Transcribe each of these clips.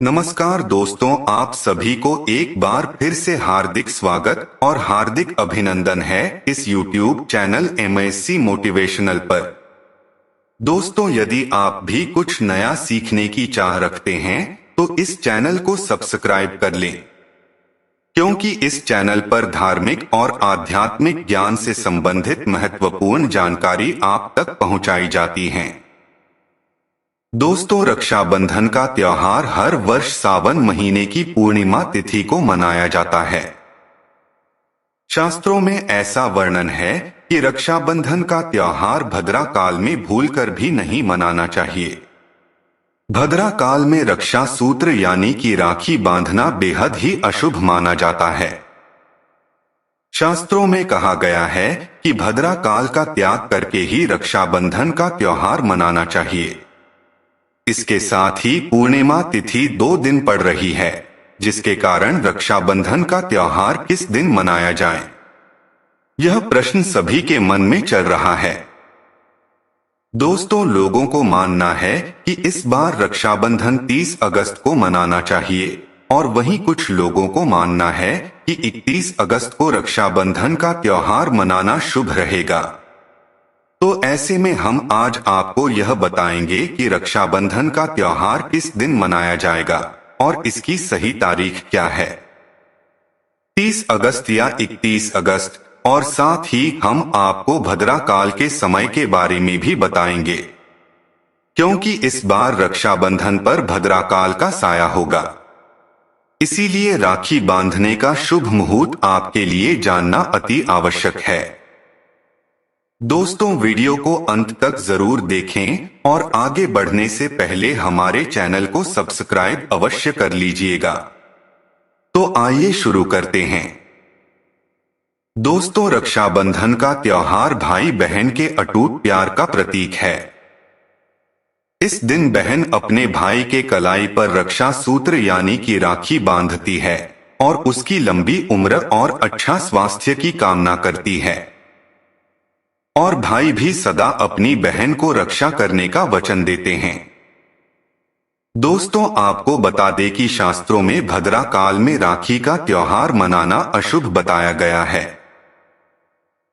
नमस्कार दोस्तों, आप सभी को एक बार फिर से हार्दिक स्वागत और हार्दिक अभिनंदन है इस YouTube चैनल MSc मोटिवेशनल पर। दोस्तों, यदि आप भी कुछ नया सीखने की चाह रखते हैं तो इस चैनल को सब्सक्राइब कर लें, क्योंकि इस चैनल पर धार्मिक और आध्यात्मिक ज्ञान से संबंधित महत्वपूर्ण जानकारी आप तक पहुंचाई जाती है। दोस्तों, रक्षाबंधन का त्योहार हर वर्ष सावन महीने की पूर्णिमा तिथि को मनाया जाता है। शास्त्रों में ऐसा वर्णन है कि रक्षाबंधन का त्योहार भद्रा काल में भूलकर भी नहीं मनाना चाहिए। भद्रा काल में रक्षा सूत्र यानी कि राखी बांधना बेहद ही अशुभ माना जाता है। शास्त्रों में कहा गया है कि भद्रा काल का त्याग करके ही रक्षाबंधन का त्योहार मनाना चाहिए। इसके साथ ही पूर्णिमा तिथि 2 दिन पड़ रही है, जिसके कारण रक्षाबंधन का त्योहार किस दिन मनाया जाए, यह प्रश्न सभी के मन में चल रहा है। दोस्तों, लोगों को मानना है कि इस बार रक्षाबंधन 30 अगस्त को मनाना चाहिए और वहीं कुछ लोगों को मानना है कि 31 अगस्त को रक्षाबंधन का त्योहार मनाना शुभ रहेगा। तो ऐसे में हम आज आपको यह बताएंगे कि रक्षाबंधन का त्योहार किस दिन मनाया जाएगा और इसकी सही तारीख क्या है, 30 अगस्त या 31 अगस्त, और साथ ही हम आपको भद्रा काल के समय के बारे में भी बताएंगे, क्योंकि इस बार रक्षाबंधन पर भद्रा काल का साया होगा। इसीलिए राखी बांधने का शुभ मुहूर्त आपके लिए जानना अति आवश्यक है। दोस्तों, वीडियो को अंत तक जरूर देखें और आगे बढ़ने से पहले हमारे चैनल को सब्सक्राइब अवश्य कर लीजिएगा। तो आइए शुरू करते हैं। दोस्तों, रक्षाबंधन का त्योहार भाई बहन के अटूट प्यार का प्रतीक है। इस दिन बहन अपने भाई के कलाई पर रक्षा सूत्र यानी कि राखी बांधती है और उसकी लंबी उम्र और अच्छा स्वास्थ्य की कामना करती है। और भाई भी सदा अपनी बहन को रक्षा करने का वचन देते हैं। दोस्तों, आपको बता दें कि शास्त्रों में भद्रा काल में राखी का त्योहार मनाना अशुभ बताया गया है।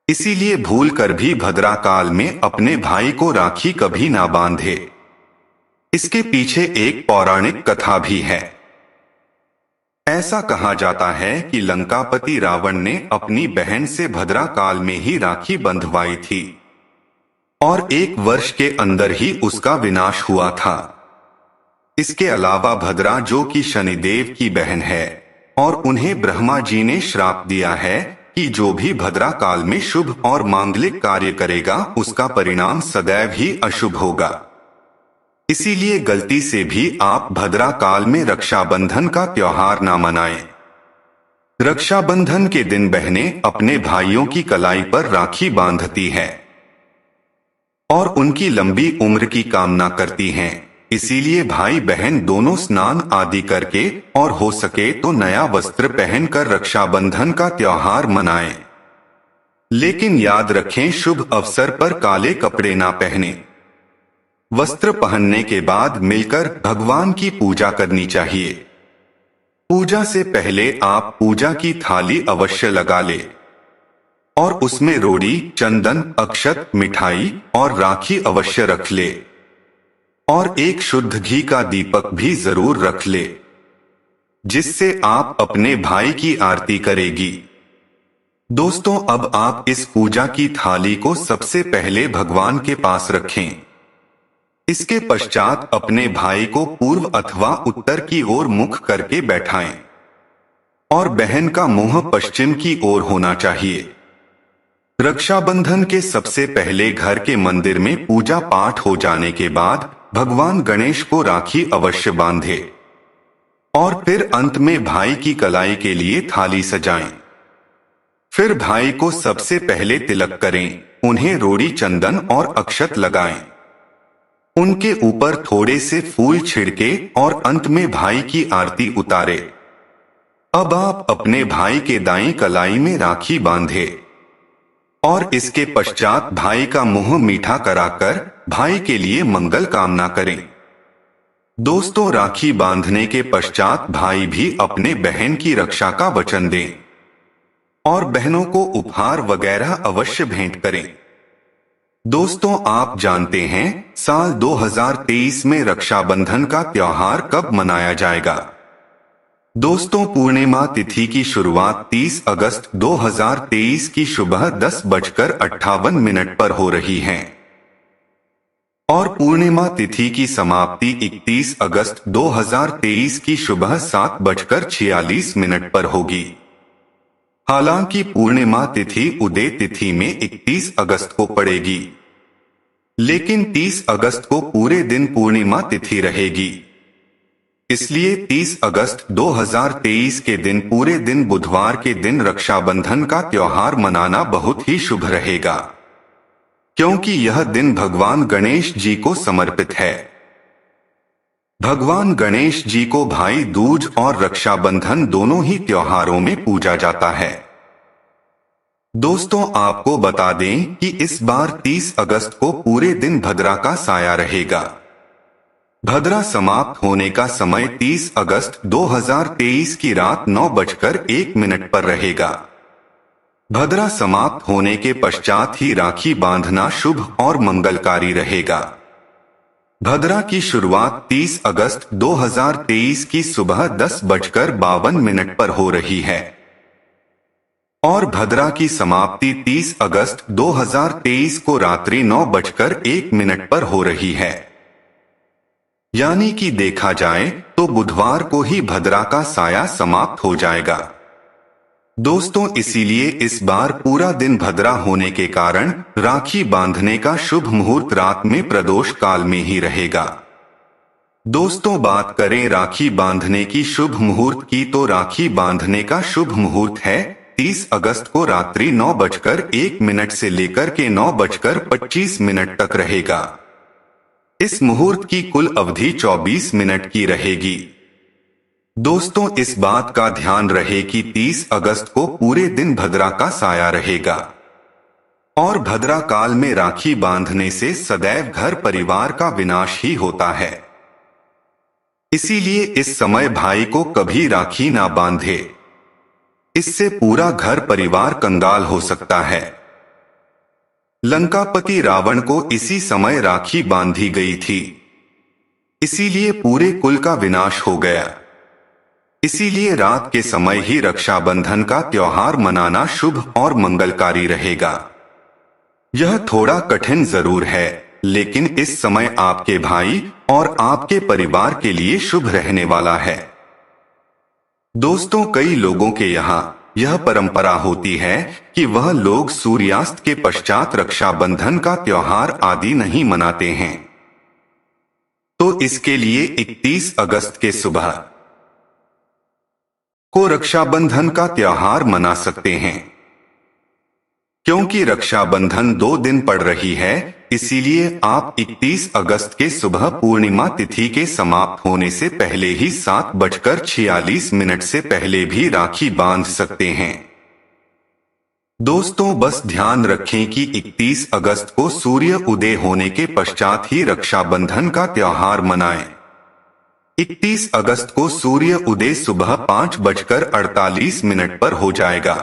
इसीलिए भूल कर भी भद्रा काल में अपने भाई को राखी कभी ना बांधे। इसके पीछे एक पौराणिक कथा भी है। ऐसा कहा जाता है कि लंकापति रावण ने अपनी बहन से भद्रा काल में ही राखी बंधवाई थी और 1 वर्ष के अंदर ही उसका विनाश हुआ था। इसके अलावा भद्रा, जो कि शनिदेव की बहन है, और उन्हें ब्रह्मा जी ने श्राप दिया है कि जो भी भद्रा काल में शुभ और मांगलिक कार्य करेगा उसका परिणाम सदैव ही अशुभ होगा। इसीलिए गलती से भी आप भद्रा काल में रक्षाबंधन का त्योहार ना मनाएं। रक्षाबंधन के दिन बहनें अपने भाइयों की कलाई पर राखी बांधती हैं और उनकी लंबी उम्र की कामना करती हैं। इसीलिए भाई बहन दोनों स्नान आदि करके और हो सके तो नया वस्त्र पहनकर रक्षाबंधन का त्योहार मनाएं। लेकिन याद रखें, शुभ अवसर पर काले कपड़े ना पहने। वस्त्र पहनने के बाद मिलकर भगवान की पूजा करनी चाहिए। पूजा से पहले आप पूजा की थाली अवश्य लगा ले और उसमें रोड़ी, चंदन, अक्षत, मिठाई और राखी अवश्य रख ले और एक शुद्ध घी का दीपक भी जरूर रख ले, जिससे आप अपने भाई की आरती करेगी। दोस्तों, अब आप इस पूजा की थाली को सबसे पहले भगवान के पास रखें। इसके पश्चात अपने भाई को पूर्व अथवा उत्तर की ओर मुख करके बैठाएं और बहन का मुंह पश्चिम की ओर होना चाहिए। रक्षाबंधन के सबसे पहले घर के मंदिर में पूजा पाठ हो जाने के बाद भगवान गणेश को राखी अवश्य बांधे और फिर अंत में भाई की कलाई के लिए थाली सजाएं। फिर भाई को सबसे पहले तिलक करें, उन्हें रोड़ी, चंदन और अक्षत लगाएं। उनके ऊपर थोड़े से फूल छिड़के और अंत में भाई की आरती उतारे। अब आप अपने भाई के दाईं कलाई में राखी बांधे और इसके पश्चात भाई का मुंह मीठा कराकर भाई के लिए मंगल कामना करें। दोस्तों, राखी बांधने के पश्चात भाई भी अपने बहन की रक्षा का वचन दें और बहनों को उपहार वगैरह अवश्य भेंट करें। दोस्तों, आप जानते हैं साल 2023 में रक्षाबंधन का त्योहार कब मनाया जाएगा? दोस्तों, पूर्णिमा तिथि की शुरुआत 30 अगस्त 2023 की सुबह 10:58 पर हो रही है और पूर्णिमा तिथि की समाप्ति 31 अगस्त 2023 की सुबह 7:46 पर होगी। हालांकि पूर्णिमा तिथि उदय तिथि में 31 अगस्त को पड़ेगी, लेकिन 30 अगस्त को पूरे दिन पूर्णिमा तिथि रहेगी। इसलिए 30 अगस्त 2023 के दिन पूरे दिन बुधवार के दिन रक्षाबंधन का त्योहार मनाना बहुत ही शुभ रहेगा, क्योंकि यह दिन भगवान गणेश जी को समर्पित है। भगवान गणेश जी को भाई दूज और रक्षाबंधन दोनों ही त्योहारों में पूजा जाता है। दोस्तों, आपको बता दें कि इस बार 30 अगस्त को पूरे दिन भद्रा का साया रहेगा। भद्रा समाप्त होने का समय 30 अगस्त 2023 की रात 9:01 पर रहेगा। भद्रा समाप्त होने के पश्चात ही राखी बांधना शुभ और मंगलकारी रहेगा। भद्रा की शुरुआत 30 अगस्त 2023 की सुबह 10:52 पर हो रही है और भद्रा की समाप्ति 30 अगस्त 2023 को रात्रि 9:01 पर हो रही है। यानी कि देखा जाए तो बुधवार को ही भद्रा का साया समाप्त हो जाएगा। दोस्तों, इसीलिए इस बार पूरा दिन भद्रा होने के कारण राखी बांधने का शुभ मुहूर्त रात में प्रदोष काल में ही रहेगा। दोस्तों, बात करें राखी बांधने की शुभ मुहूर्त की, तो राखी बांधने का शुभ मुहूर्त है 30 अगस्त को रात्रि 9:01 से लेकर के 9:25 तक रहेगा। इस मुहूर्त की कुल अवधि 24 मिनट की रहेगी। दोस्तों, इस बात का ध्यान रहे कि 30 अगस्त को पूरे दिन भद्रा का साया रहेगा और भद्रा काल में राखी बांधने से सदैव घर परिवार का विनाश ही होता है। इसीलिए इस समय भाई को कभी राखी ना बांधे, इससे पूरा घर परिवार कंगाल हो सकता है। लंकापति रावण को इसी समय राखी बांधी गई थी, इसीलिए पूरे कुल का विनाश हो गया। इसीलिए रात के समय ही रक्षाबंधन का त्योहार मनाना शुभ और मंगलकारी रहेगा। यह थोड़ा कठिन जरूर है, लेकिन इस समय आपके भाई और आपके परिवार के लिए शुभ रहने वाला है। दोस्तों, कई लोगों के यहाँ यह परंपरा होती है कि वह लोग सूर्यास्त के पश्चात रक्षाबंधन का त्योहार आदि नहीं मनाते हैं, तो इसके लिए 31 अगस्त के सुबह को रक्षाबंधन का त्योहार मना सकते हैं। क्योंकि रक्षाबंधन 2 दिन पड़ रही है, इसीलिए आप 31 अगस्त के सुबह पूर्णिमा तिथि के समाप्त होने से पहले ही 7:46 से पहले भी राखी बांध सकते हैं। दोस्तों, बस ध्यान रखें कि 31 अगस्त को सूर्य उदय होने के पश्चात ही रक्षाबंधन का त्योहार मनाएं। 31 अगस्त को सूर्य उदय सुबह 5:48 पर हो जाएगा।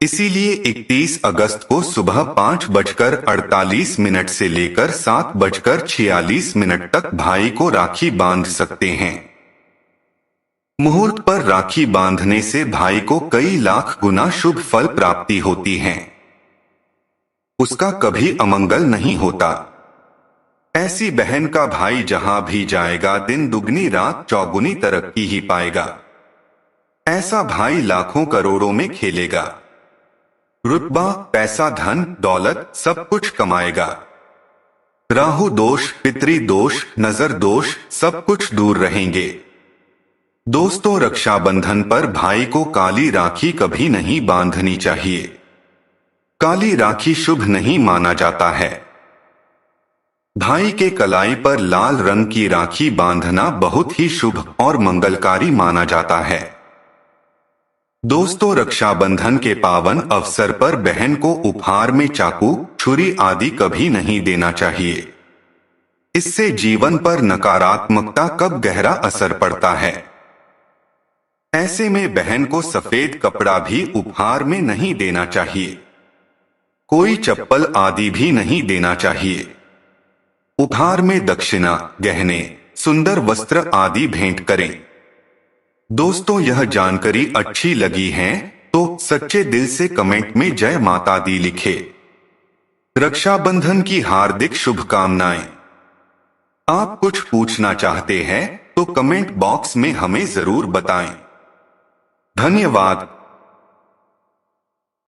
इसीलिए 31 अगस्त को सुबह 5:48 से लेकर 7:46 तक भाई को राखी बांध सकते हैं। मुहूर्त पर राखी बांधने से भाई को कई लाख गुना शुभ फल प्राप्ति होती है, उसका कभी अमंगल नहीं होता। ऐसी बहन का भाई जहां भी जाएगा दिन दुगनी रात चौगुनी तरक्की ही पाएगा। ऐसा भाई लाखों करोड़ों में खेलेगा, रुतबा, पैसा, धन दौलत सब कुछ कमाएगा। राहु दोष, पितरी दोष, नजर दोष सब कुछ दूर रहेंगे। दोस्तों, रक्षाबंधन पर भाई को काली राखी कभी नहीं बांधनी चाहिए। काली राखी शुभ नहीं माना जाता है। भाई के कलाई पर लाल रंग की राखी बांधना बहुत ही शुभ और मंगलकारी माना जाता है। दोस्तों, रक्षाबंधन के पावन अवसर पर बहन को उपहार में चाकू, छुरी आदि कभी नहीं देना चाहिए। इससे जीवन पर नकारात्मकता कब गहरा असर पड़ता है। ऐसे में बहन को सफेद कपड़ा भी उपहार में नहीं देना चाहिए। कोई चप्पल आदि भी नहीं देना चाहिए। उपहार में दक्षिणा, गहने, सुंदर वस्त्र आदि भेंट करें। दोस्तों, यह जानकारी अच्छी लगी है तो सच्चे दिल से कमेंट में जय माता दी लिखे। रक्षाबंधन की हार्दिक शुभकामनाएं। आप कुछ पूछना चाहते हैं तो कमेंट बॉक्स में हमें जरूर बताएं। धन्यवाद।